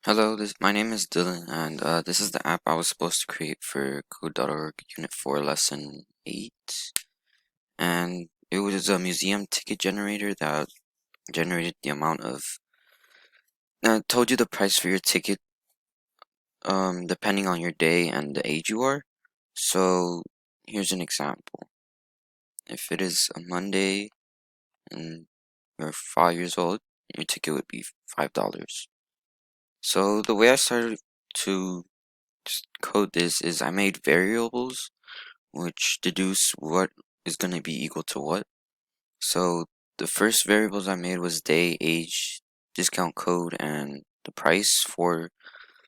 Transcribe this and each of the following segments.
Hello, my name is Dylan, and this is the app I was supposed to create for Code.org Unit 4 Lesson 8. And it was a museum ticket generator that generated the amount of, told you the price for your ticket, depending on your day and the age you are. So here's an example. If it is a Monday and you're 5 years old, your ticket would be $5. So the way I started to code this is I made variables which deduce what is going to be equal to what. So the first variables I made was day, age, discount code, and the price for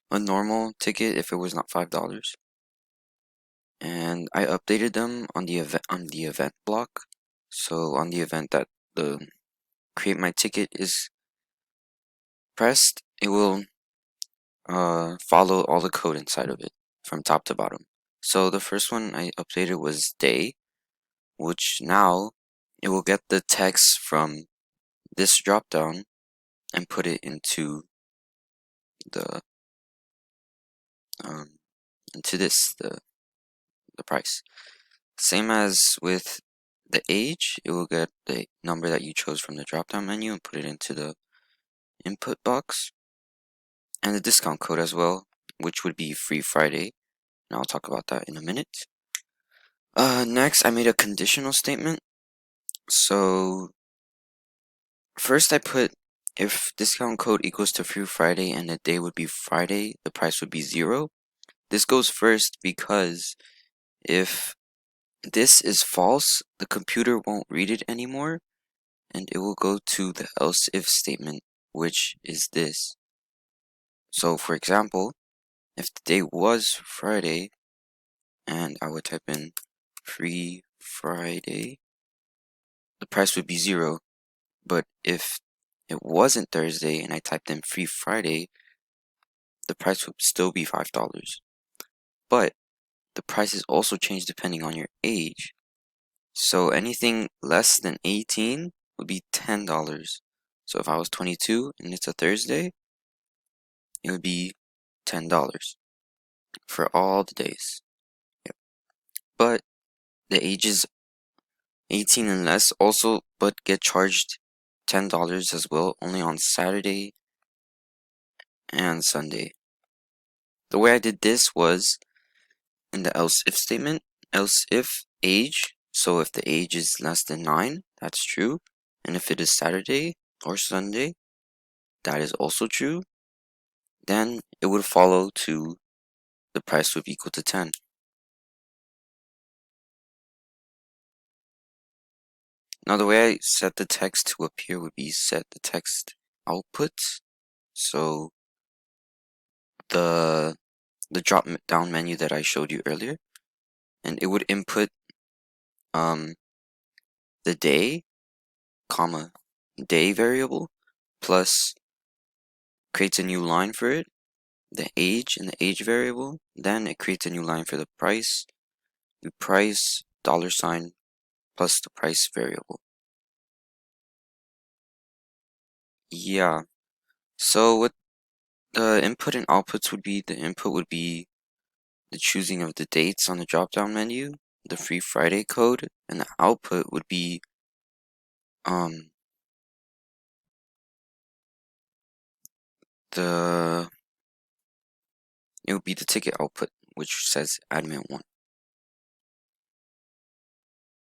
a normal ticket if it was not $5. And I updated them on the event block. So on the event that the create my ticket is pressed, it will follow all the code inside of it from top to bottom. So the first one I updated was day, which now it will get the text from this dropdown and put it into the the price. Same as with the age, it will get the number that you chose from the dropdown menu and put it into the input box, and the discount code as well, which would be Free Friday. And I'll talk about that in a minute. Next, I made a conditional statement. So first I put if discount code equals to Free Friday and the day would be Friday, the price would be 0. This goes first because if this is false, the computer won't read it anymore, and it will go to the else if statement, which is this. So for example, if the day was Friday, and I would type in Free Friday, the price would be 0. But if it wasn't Thursday and I typed in Free Friday, the price would still be $5. But the prices also change depending on your age. So anything less than 18 would be $10. So if I was 22 and it's a Thursday, it would be $10 for all the days. Yep. But the ages 18 and less also but get charged $10 as well, only on Saturday and Sunday. The way I did this was in the else if statement, else if age. So if the age is less than 9, that's true. And if it is Saturday or Sunday, that is also true. Then it would follow to the price would be equal to 10. Now the way I set the text to appear would be set the text output. So the drop down menu that I showed you earlier, and it would input the day, comma, day variable plus creates a new line for it, the age and the age variable, then it creates a new line for the price $$ plus the price variable. Yeah, so what the input and outputs would be, the input would be the choosing of the dates on the drop-down menu, the Free Friday code, and the output would be it would be the ticket output, which says admin 1.